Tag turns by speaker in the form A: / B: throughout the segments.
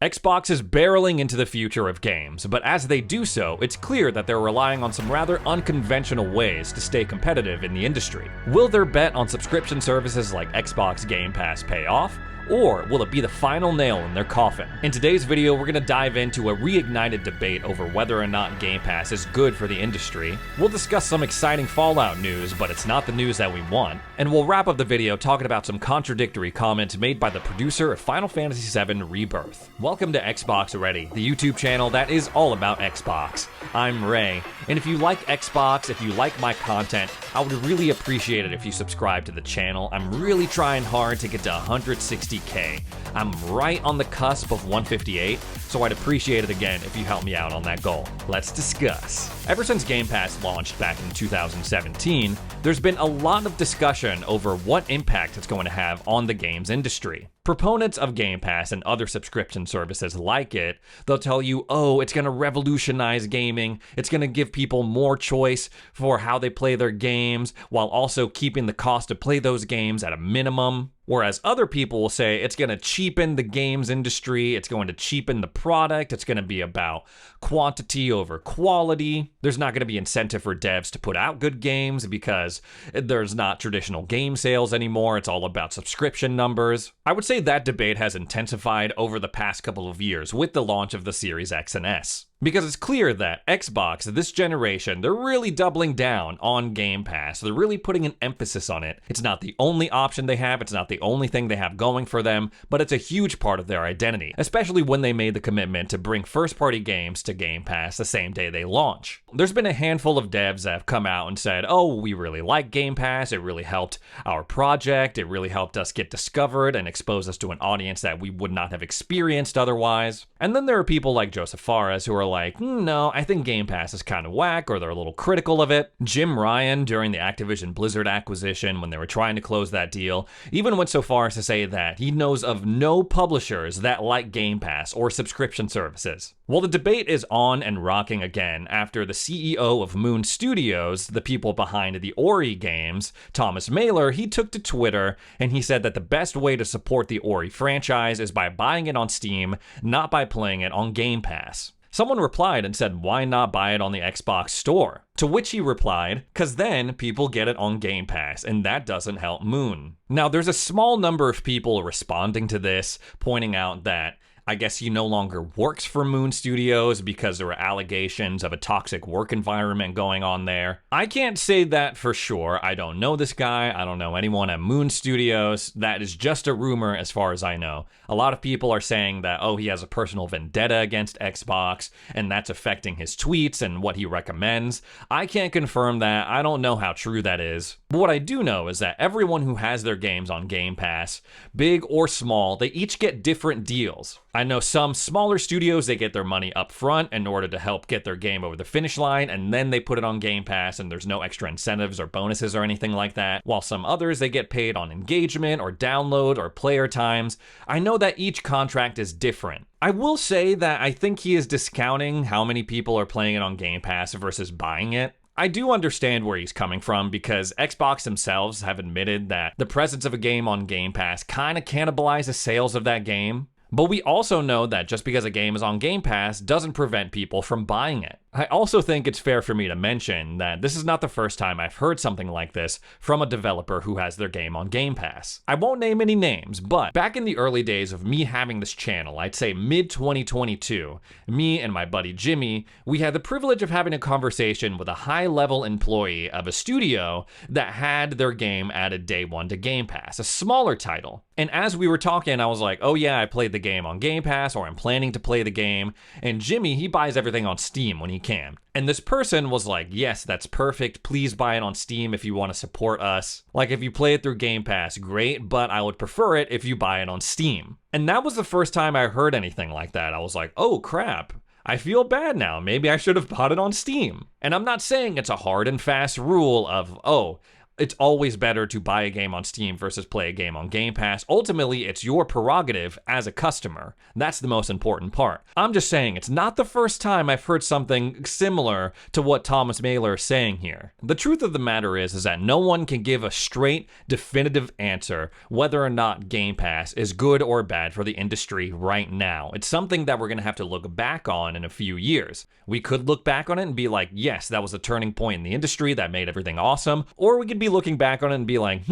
A: Xbox is barreling into the future of games, but as they do so, it's clear that they're relying on some rather unconventional ways to stay competitive in the industry. Will their bet on subscription services like Xbox Game Pass pay off? Or will it be the final nail in their coffin? In today's video, we're going to dive into a reignited debate over whether or not Game Pass is good for the industry. We'll discuss some exciting Fallout news, but it's not the news that we want. And we'll wrap up the video talking about some contradictory comments made by the producer of Final Fantasy VII Rebirth. Welcome to Xbox Ready, the YouTube channel that is all about Xbox. I'm Ray, and if you like Xbox, if you like my content, I would really appreciate it if you subscribe to the channel. I'm really trying hard to get to 160K. I'm right on the cusp of 158, so I'd appreciate it again if you help me out on that goal. Let's discuss. Ever since Game Pass launched back in 2017, there's been a lot of discussion over what impact it's going to have on the games industry. Proponents of Game Pass and other subscription services like it, they'll tell you, oh, it's going to revolutionize gaming, it's going to give people more choice for how they play their games, while also keeping the cost to play those games at a minimum. Whereas other people will say it's going to cheapen the games industry, it's going to cheapen the product, it's going to be about quantity over quality. There's not going to be incentive for devs to put out good games because there's not traditional game sales anymore, it's all about subscription numbers. I would say that debate has intensified over the past couple of years with the launch of the Series X and S. Because it's clear that Xbox, this generation, they're really doubling down on Game Pass. They're really putting an emphasis on it. It's not the only option they have, it's not the only thing they have going for them, but it's a huge part of their identity, especially when they made the commitment to bring first-party games to Game Pass the same day they launch. There's been a handful of devs that have come out and said, oh, we really like Game Pass, it really helped our project, it really helped us get discovered and expose us to an audience that we would not have experienced otherwise. And then there are people like Joseph Fares who are like, no, I think Game Pass is kind of whack, or they're a little critical of it. Jim Ryan, during the Activision Blizzard acquisition, when they were trying to close that deal, even went so far as to say that he knows of no publishers that like Game Pass or subscription services. Well, the debate is on and rocking again after the CEO of Moon Studios, the people behind the Ori games, Thomas Mailer, he took to Twitter and he said that the best way to support the Ori franchise is by buying it on Steam, not by playing it on Game Pass. Someone replied and said, why not buy it on the Xbox store? To which he replied, cause then people get it on Game Pass, and that doesn't help Moon. Now, there's a small number of people responding to this, pointing out that I guess he no longer works for Moon Studios because there were allegations of a toxic work environment going on there. I can't say that for sure. I don't know this guy. I don't know anyone at Moon Studios. That is just a rumor as far as I know. A lot of people are saying that, oh, he has a personal vendetta against Xbox, and that's affecting his tweets and what he recommends. I can't confirm that. I don't know how true that is. But what I do know is that everyone who has their games on Game Pass, big or small, they each get different deals. I know some smaller studios, they get their money up front in order to help get their game over the finish line, and then they put it on Game Pass and there's no extra incentives or bonuses or anything like that. While some others, they get paid on engagement or download or player times. I know that each contract is different. I will say that I think he is discounting how many people are playing it on Game Pass versus buying it. I do understand where he's coming from because Xbox themselves have admitted that the presence of a game on Game Pass kind of cannibalizes sales of that game. But we also know that just because a game is on Game Pass doesn't prevent people from buying it. I also think it's fair for me to mention that this is not the first time I've heard something like this from a developer who has their game on Game Pass. I won't name any names, but back in the early days of me having this channel, I'd say mid-2022, me and my buddy Jimmy, we had the privilege of having a conversation with a high-level employee of a studio that had their game added day one to Game Pass, a smaller title. And as we were talking, I was like, oh yeah, I played the game on Game Pass, or I'm planning to play the game, and Jimmy, he buys everything on Steam when he can. And this person was like, yes, that's perfect. Please buy it on Steam if you want to support us. Like, if you play it through Game Pass, great, but I would prefer it if you buy it on Steam. And that was the first time I heard anything like that. I was like, oh crap. I feel bad now. Maybe I should have bought it on Steam. And I'm not saying it's a hard and fast rule of, oh, it's always better to buy a game on Steam versus play a game on Game Pass. Ultimately, it's your prerogative as a customer. That's the most important part. I'm just saying, it's not the first time I've heard something similar to what Thomas Mahler is saying here. The truth of the matter is that no one can give a straight, definitive answer whether or not Game Pass is good or bad for the industry right now. It's something that we're going to have to look back on in a few years. We could look back on it and be like, yes, that was a turning point in the industry that made everything awesome. Or we could be looking back on it and be like,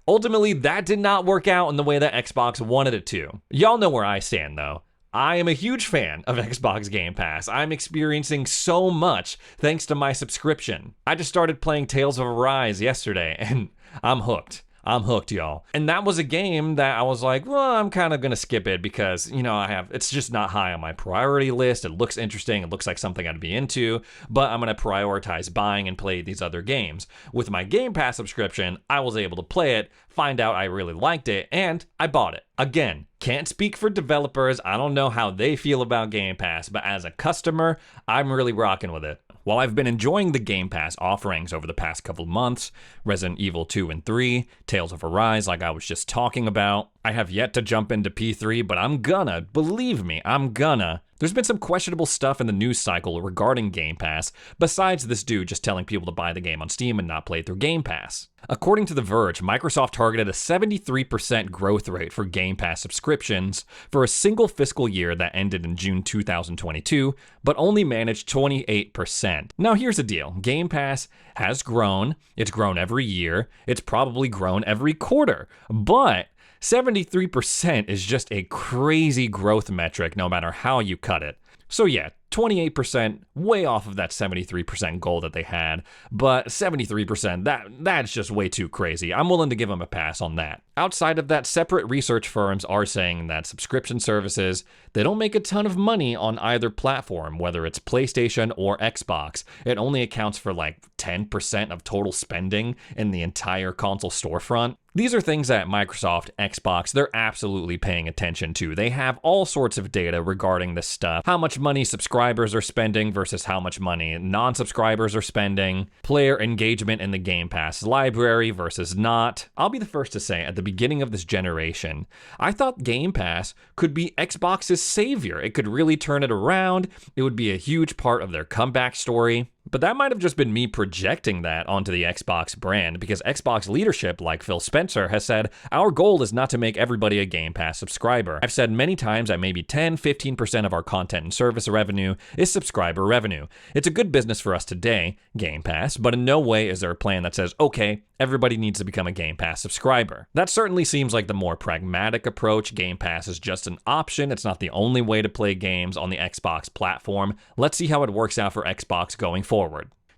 A: ultimately that did not work out in the way that Xbox wanted it to. Y'all know where I stand though. I am a huge fan of Xbox Game Pass. I'm experiencing so much thanks to my subscription. I just started playing Tales of Arise yesterday and I'm hooked. I'm hooked, y'all. And that was a game that I was like, well, I'm kind of going to skip it because, it's just not high on my priority list. It looks interesting. It looks like something I'd be into, but I'm going to prioritize buying and play these other games. With my Game Pass subscription, I was able to play it, find out I really liked it, and I bought it. Again, can't speak for developers. I don't know how they feel about Game Pass, but as a customer, I'm really rocking with it. While I've been enjoying the Game Pass offerings over the past couple of months, Resident Evil 2 and 3, Tales of Arise like I was just talking about, I have yet to jump into P3, but I'm gonna, believe me, I'm gonna. There's been some questionable stuff in the news cycle regarding Game Pass, besides this dude just telling people to buy the game on Steam and not play it through Game Pass. According to The Verge, Microsoft targeted a 73% growth rate for Game Pass subscriptions for a single fiscal year that ended in June 2022, but only managed 28%. Now here's the deal, Game Pass has grown, it's grown every year, it's probably grown every quarter, but 73% is just a crazy growth metric no matter how you cut it. So yeah, 28%, way off of that 73% goal that they had, but 73%, that's just way too crazy. I'm willing to give them a pass on that. Outside of that, separate research firms are saying that subscription services, they don't make a ton of money on either platform, whether it's PlayStation or Xbox. It only accounts for like 10% of total spending in the entire console storefront. These are things that Microsoft, Xbox, they're absolutely paying attention to. They have all sorts of data regarding this stuff. How much money subscribers are spending versus how much money non-subscribers are spending. Player engagement in the Game Pass library versus not. I'll be the first to say, at the beginning of this generation, I thought Game Pass could be Xbox's savior. It could really turn it around. It would be a huge part of their comeback story. But that might have just been me projecting that onto the Xbox brand, because Xbox leadership, like Phil Spencer, has said, our goal is not to make everybody a Game Pass subscriber. I've said many times that maybe 10-15% of our content and service revenue is subscriber revenue. It's a good business for us today, Game Pass, but in no way is there a plan that says, okay, everybody needs to become a Game Pass subscriber. That certainly seems like the more pragmatic approach. Game Pass is just an option. It's not the only way to play games on the Xbox platform. Let's see how it works out for Xbox going forward.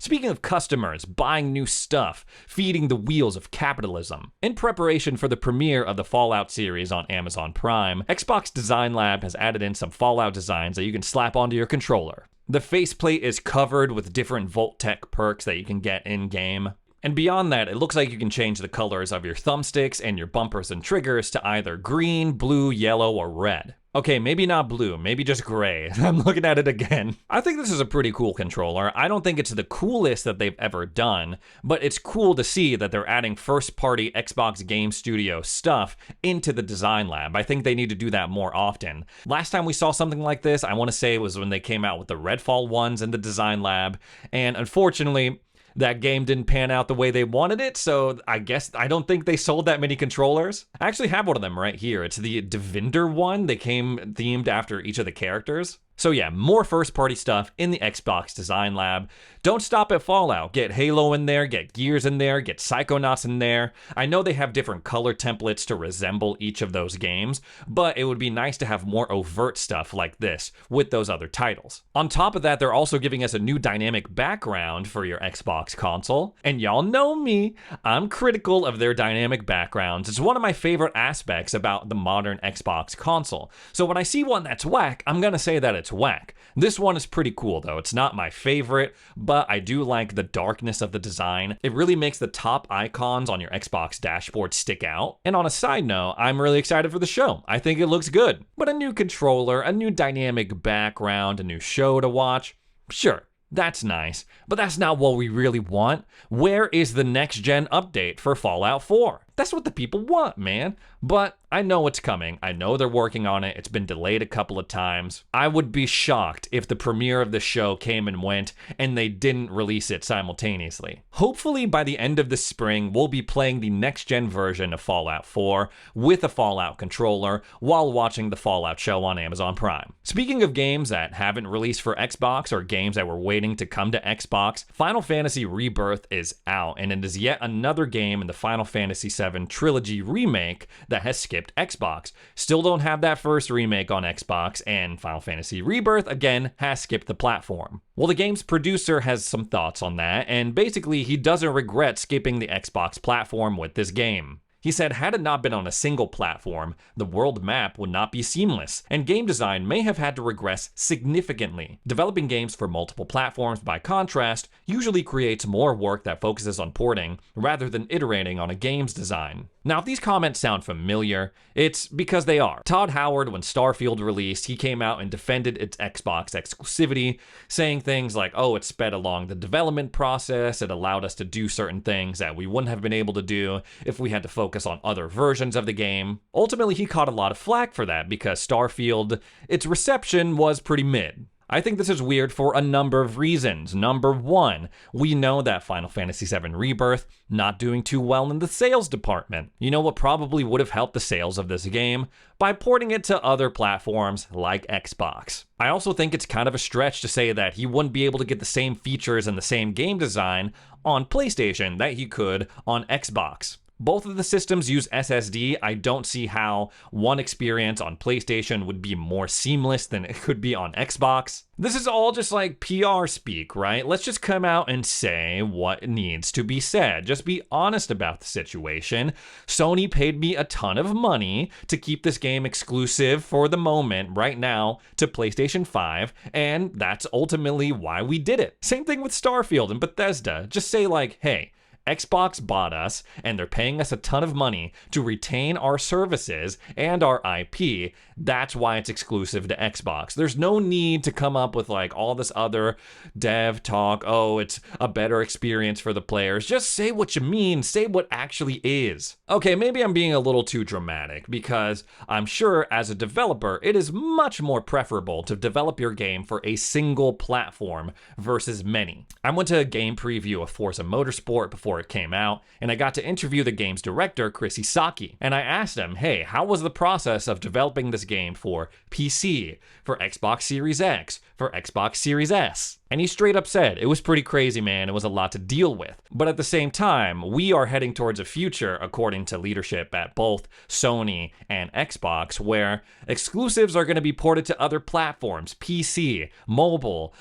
A: Speaking of customers, buying new stuff, feeding the wheels of capitalism. In preparation for the premiere of the Fallout series on Amazon Prime, Xbox Design Lab has added in some Fallout designs that you can slap onto your controller. The faceplate is covered with different Vault-Tec perks that you can get in-game. And beyond that, it looks like you can change the colors of your thumbsticks and your bumpers and triggers to either green, blue, yellow, or red. Okay, maybe not blue, maybe just gray. I'm looking at it again. I think this is a pretty cool controller. I don't think it's the coolest that they've ever done, but it's cool to see that they're adding first-party Xbox Game Studio stuff into the Design Lab. I think they need to do that more often. Last time we saw something like this, I want to say it was when they came out with the Redfall ones in the Design Lab, and unfortunately, that game didn't pan out the way they wanted it, so I don't think they sold that many controllers. I actually have one of them right here. It's the Devinder one. They came themed after each of the characters. So yeah, more first-party stuff in the Xbox Design Lab. Don't stop at Fallout. Get Halo in there, get Gears in there, get Psychonauts in there. I know they have different color templates to resemble each of those games, but it would be nice to have more overt stuff like this with those other titles. On top of that, they're also giving us a new dynamic background for your Xbox console. And y'all know me, I'm critical of their dynamic backgrounds. It's one of my favorite aspects about the modern Xbox console. So when I see one that's whack, I'm gonna say that it's whack. This one is pretty cool though. It's not my favorite, but I do like the darkness of the design. It really makes the top icons on your Xbox dashboard stick out. And on a side note, I'm really excited for the show. I think it looks good. But a new controller, a new dynamic background, a new show to watch, sure. That's nice, but that's not what we really want. Where is the next-gen update for Fallout 4? That's what the people want, man. But I know it's coming. I know they're working on it. It's been delayed a couple of times. I would be shocked if the premiere of the show came and went and they didn't release it simultaneously. Hopefully by the end of the spring, we'll be playing the next-gen version of Fallout 4 with a Fallout controller while watching the Fallout show on Amazon Prime. Speaking of games that haven't released for Xbox or games that were waiting to come to Xbox, Final Fantasy Rebirth is out, and it is yet another game in the Final Fantasy VII Trilogy remake that has skipped Xbox. Still don't have that first remake on Xbox, and Final Fantasy Rebirth, again, has skipped the platform. Well, the game's producer has some thoughts on that, and basically he doesn't regret skipping the Xbox platform with this game. He said, had it not been on a single platform, the world map would not be seamless, and game design may have had to regress significantly. Developing games for multiple platforms, by contrast, usually creates more work that focuses on porting, rather than iterating on a game's design. Now, if these comments sound familiar, it's because they are. Todd Howard, when Starfield released, he came out and defended its Xbox exclusivity, saying things like, oh, it sped along the development process, it allowed us to do certain things that we wouldn't have been able to do if we had to focus on other versions of the game. Ultimately, he caught a lot of flack for that because Starfield, its reception was pretty mid. I think this is weird for a number of reasons. Number one, we know that Final Fantasy VII Rebirth not doing too well in the sales department. You know what probably would have helped the sales of this game? By porting it to other platforms like Xbox. I also think it's kind of a stretch to say that he wouldn't be able to get the same features and the same game design on PlayStation that he could on Xbox. Both of the systems use SSD. I don't see how one experience on PlayStation would be more seamless than it could be on Xbox. This is all just like PR speak, right? Let's just come out and say what needs to be said. Just be honest about the situation. Sony paid me a ton of money to keep this game exclusive for the moment right now to PlayStation 5, and that's ultimately why we did it. Same thing with Starfield and Bethesda. Just say like, hey, Xbox bought us, and they're paying us a ton of money to retain our services and our IP. That's why it's exclusive to Xbox. There's no need to come up with like all this other dev talk. Oh, it's a better experience for the players. Just say what you mean. Say what actually is. Okay, maybe I'm being a little too dramatic because I'm sure as a developer, it is much more preferable to develop your game for a single platform versus many. I went to a game preview of Forza Motorsport before it came out, and I got to interview the game's director, Chris Isaki, and I asked him, hey, how was the process of developing this game for PC, for Xbox Series X, for Xbox Series S? And he straight up said, it was pretty crazy, man. It was a lot to deal with. But at the same time, we are heading towards a future, according to leadership at both Sony and Xbox, where exclusives are going to be ported to other platforms, PC, mobile,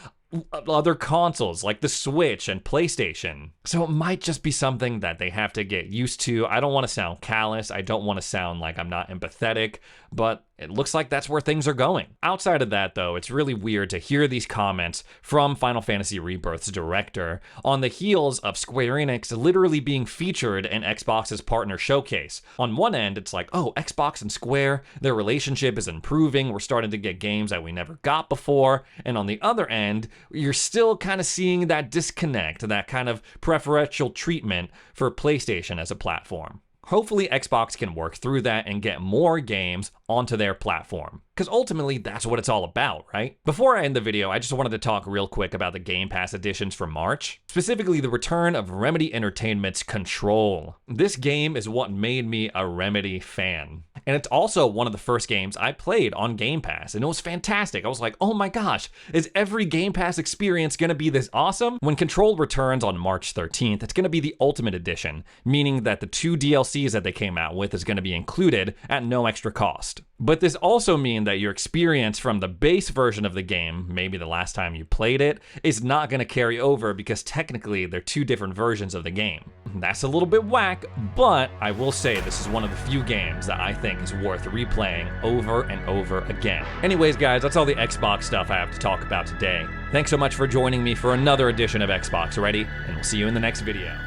A: other consoles like the Switch and PlayStation. So it might just be something that they have to get used to. I don't want to sound callous. I don't want to sound like I'm not empathetic, but it looks like that's where things are going. Outside of that, though, it's really weird to hear these comments from Final Fantasy Rebirth's director on the heels of Square Enix literally being featured in Xbox's partner showcase. On one end, it's like, oh, Xbox and Square, their relationship is improving. We're starting to get games that we never got before. And on the other end, you're still kind of seeing that disconnect, that kind of preferential treatment for PlayStation as a platform. Hopefully Xbox can work through that and get more games onto their platform, because ultimately that's what it's all about, right? Before I end the video, I just wanted to talk real quick about the Game Pass editions for March, specifically the return of Remedy Entertainment's Control. This game is what made me a Remedy fan. And it's also one of the first games I played on Game Pass, and it was fantastic. I was like, oh my gosh, is every Game Pass experience gonna be this awesome? When Control returns on March 13th, it's gonna be the Ultimate Edition, meaning that the 2 DLCs that they came out with is gonna be included at no extra cost. But this also means that your experience from the base version of the game, maybe the last time you played it, is not going to carry over because technically they're 2 different versions of the game. That's a little bit whack, but I will say this is one of the few games that I think is worth replaying over and over again. Anyways, guys, that's all the Xbox stuff I have to talk about today. Thanks so much for joining me for another edition of Xbox Ready, and we'll see you in the next video.